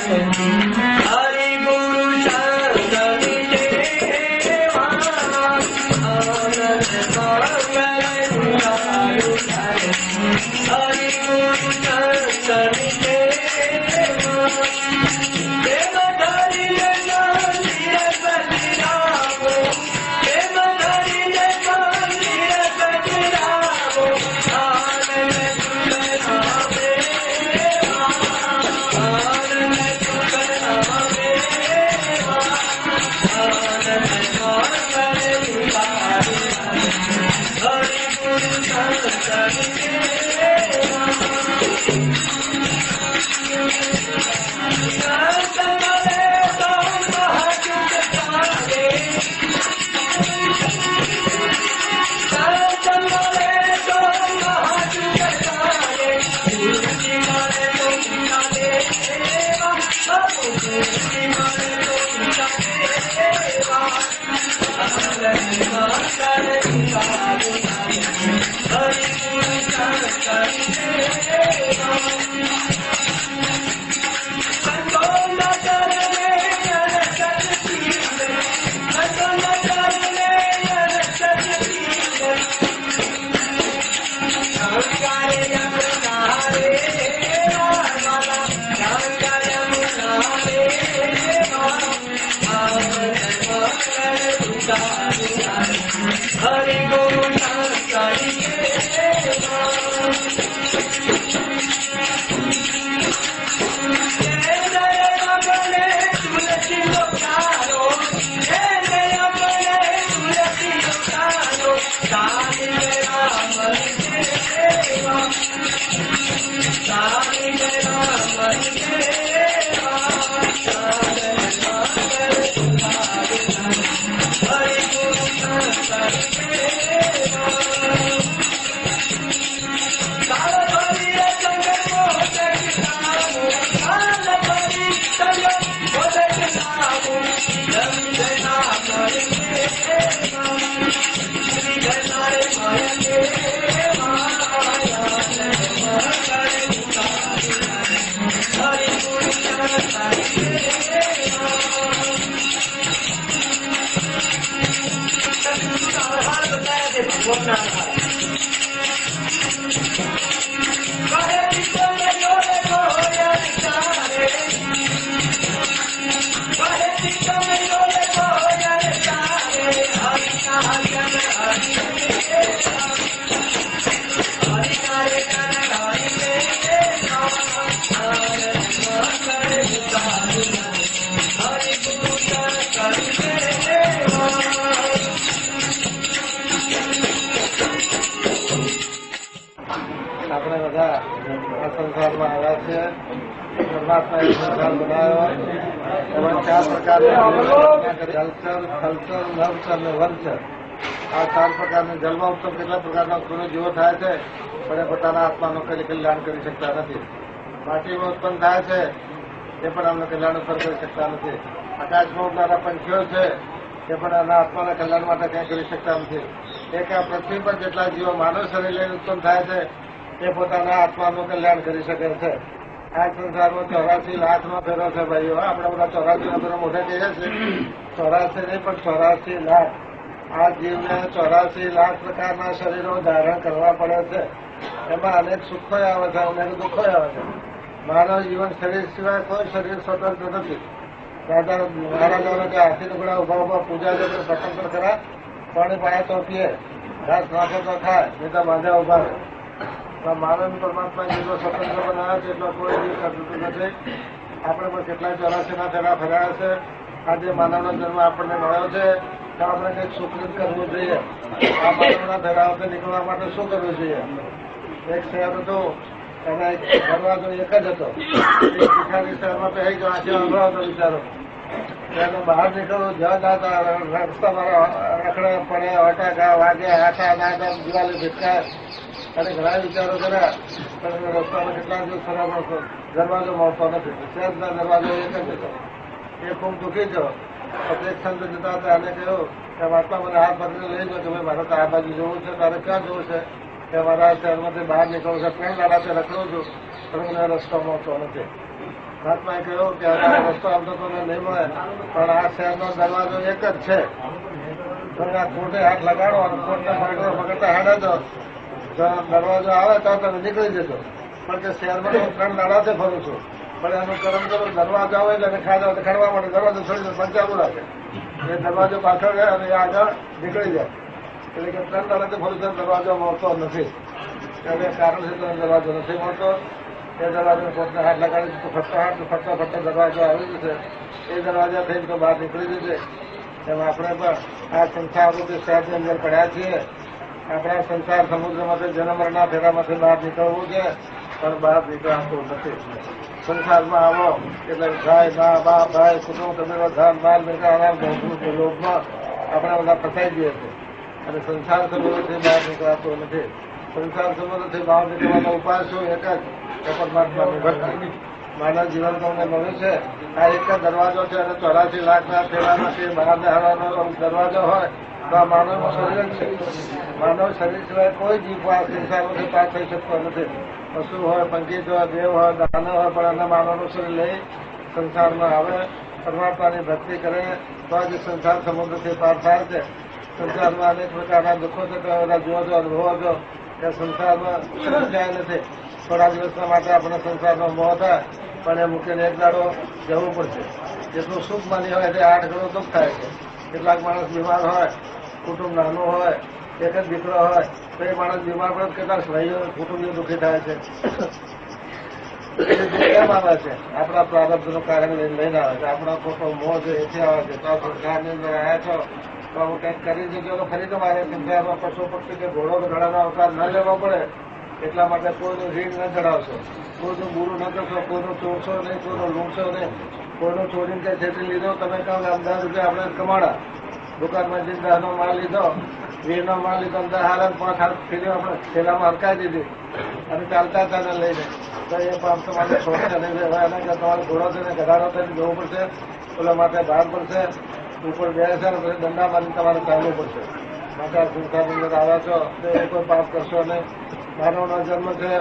હરિ ગુરુ શંકરની સેવા આનંદ હરિ ગુરુ શંકરની સેવા પ્રેમ ધરીને મંદિર સજરાવો પ્રેમ ધરીને મંદિર સજરાવો આનંદ સુખનામે આનંદ સુખનામે આનંદ મોહરે હરિ ગુરુ શંકરની હરિ ગુરુ આપણે બધા આ સંસારમાં આવ્યા છીએ. પરમાત્માએ સંસાર બનાવ્યો એમાં 4 પ્રકારના જલચર, થલચર, નવચર અને વનચર. આ 4 પ્રકારના જલમાં ઉત્તમ કેટલા પ્રકારના ઉત્પન્ન જીવો થાય છે, પણ એ પોતાના આત્માનું કલ્યાણ કરી શકતા નથી. માટીમાં ઉત્પન્ન થાય છે એ પણ આમનું કલ્યાણ ઉપર કરી શકતા નથી. આકાશમાં ઉડનારા પંખીઓ છે એ પણ આના આત્માના કલ્યાણ માટે કંઈ કરી શકતા નથી. એક આ પૃથ્વી પર જેટલા જીવો માનવ શરીર લઈને ઉત્પન્ન થાય છે એ પોતાના આત્માનું કલ્યાણ કરી શકે છે. આ સંસારમાં 84 લાખનો ફેરો છે ભાઈઓ. આપણે બધા 84 ફેરો મોઢે કહીએ છીએ, 84 નહીં પણ 84 લાખ. આ જીવને 84 લાખ પ્રકારના શરીરો ધારણ કરવા પડે છે. એમાં અનેક સુખો આવે છે, અનેક દુઃખો આવે છે. માનવ જીવન શરીર સિવાય કોઈ શરીર સ્વતંત્ર નથી. દાદા મહારાજાઓને કે હાથી ટુકડા ઉભા ઉભા પૂજા છે તો સ્વતંત્ર ખરા, પાણી પાયા તો પીએ, ઘાસ નાખે તો ખાય, નહીં તો બાંધ્યા ઉભા રહે. માનવ પરમાત્મા જેટલો સ્વતંત્ર બનાવ્યો છે એટલો કોઈ જીવ સ્વતંત્ર નથી. આપણે પણ કેટલાય 84ના ફેરા ફર્યા છે. આજે માનવનો જન્મ આપણને મળ્યો છે તો આપણે કંઈક સુકૃત કરવું જોઈએ. આ માનવના ફેરાઓથી નીકળવા માટે શું કરવું જોઈએ? એક શહેર હતું, એના એક દરવાજો એક જ હતો. એક ભિખારી શહેરમાં તો એક આંખે અનુભવ હતો બિચારો. એને બહાર નીકળવું જ્યાં ના રસ્તામાં રખડે પડે, અટાકા વાગે, આખા નાખા દિવાળી ભીટકાય અને ઘણા વિચારો કર્યા. પણ રસ્તામાં કેટલા દિવસ ખરાબ હતો, દરવાજો મળતો નથી. શહેરના દરવાજો એક જ હતો. એ ખૂબ દુઃખી થયો. પછી એક સંત જતા હતા, એને કહ્યું કે મહાત્મા મને હાથ પકડીને લઈ જાઓ કે ભાઈ મારે તો આ બાજુ જવું છે, તારે ક્યાં જવું છે? કે મારા શહેરમાંથી બહાર નીકળવું છે, 3 દાડાથી રખડું છું પણ મને રસ્તો મળતો નથી. મહાત્માએ કહ્યું કે આ રસ્તો આમ તો તમને નહીં મળે, પણ આ શહેરનો દરવાજો એક જ છે. તમે આ કોર્ટે હાથ લગાડો અને કોર્ટના પકડતા હાડે તો દરવાજો આવે તો તમે નીકળી જશો. પણ કે શહેરમાં હું 3 દાડાથી ફરું છું, પણ એનું કરમ કરો દરવાજો આવે એટલે ખાધા ખડવા માટે દરવાજો છોડી પંચાબુ રાખે, એ દરવાજો પાછળ જાય અને એ આગળ નીકળી જાય. એટલે કે 3 દાડાથી ફરું છું, દરવાજો મળતો નથી. એટલે કારણ છે તમે દરવાજો નથી મળતો. એ દરવાજો કોર્ટને હાથ લગાડી ફરતા દરવાજો આવી જશે. એ દરવાજા થઈને તો બહાર નીકળી જશે. એમ આપણે પણ આ સંસાર રૂપી શહેરની અંદર પડ્યા છીએ. આપણા સંસાર સમુદ્રમાંથી જન્મ મરણના ફેરામાંથી બહાર નીકળવું છે, પણ બહાર નીકળાતું નથી. સંસારમાં આવો એટલે ભાઈ મા બાપ ભાઈ કુટુંબ કબીરો ધાન માલ નીકળવાના લોભમાં આપણે બધા ફસાઈ જઈએ છીએ. અને સંસાર સમુદ્રથી બહાર નીકળાતો નથી. સંસાર સમુદ્રથી બહાર નીકળવાનો ઉપાય શું? એક જ પરમાત્માની ભક્તિ. માનવ જીવન તમને મળ્યું છે. આ એક જ દરવાજો છે અને 84 લાખના ફેરામાંથી બહારને હરવાનો દરવાજો હોય તો આ માનવનું શરીર છે. માનવ શરીર સિવાય કોઈ જીવ આ સંસારમાંથી પાર થઈ શકતો નથી. પશુ હોય, પંખી હોય, દેવ હોય, દાનવ હોય, પણ એના માનવનું શરીર લઈ સંસારમાં આવે, પરમાત્માની ભક્તિ કરે તો જ સંસાર સમુદ્રથી પાર થાય છે. સંસારમાં અનેક પ્રકારના દુઃખો થતા બધા જોજો અનુભવો છો કે સંસારમાં સમજાય નથી. થોડા દિવસના માટે આપણે સંસારનો મોહ થાય, પણ એ મૂકીને એક દાડો જવું પડશે. જેટલું સુખ માની હોય તે 8 ગણું દુઃખ થાય છે. કેટલાક માણસ બીમાર હોય, કુટુંબ નાનું હોય, એક જ દીકરો હોય, તો એ માણસ બીમાર પડે કેટલાક ભાઈઓ કુટુંબી દુઃખી થાય છે. કેમ આવે છે? આપણા પ્રારબ્ધનું કારણ લઈને આવે છે. આપણા ખોટો મોહ છે એથી આવે છે. તો સરકારની અંદર આવ્યા છો તો હું કંઈક કરી દેજો તો ફરી તમારે સંસારમાં પશુ પક્ષી કે ઘોડો કે ઘોડાનો અવતાર ન લેવો પડે. એટલા માટે કોઈનું ઋણ ન ચડાવશો, કોઈનું બુરું ન કરશો, કોઈનું ચોરશો નહીં, કોઈનું લૂંટશો નહીં, કોઈનું ચોરીને કંઈ છેતરી લીધો. તમે કહો કે 10 રૂપિયા આપણે કમાડા, દુકાનમાં જઈને 10નો માલ લીધો, 20નો માલ લીધો, 10 હાલ 5 હાલ ફીરીઓ આપણે થેલામાં હરકાઈ દીધી અને ચાલતા ચાલે લઈને, તો એ પાપ તમારે છોડશે નહીં. એના કે તમારે ઘોડો થઈને ગધાડો થઈને જવું પડશે, ઓલા માટે ભાર પડશે, ઉપર બેસે ને પછી દંડા મારી તમારે ચાલવું પડશે. માટે આ સંસારની અંદર આવ્યા છો તો એ કોઈ પાપ કરશો નહીં. માનવનો જન્મ છે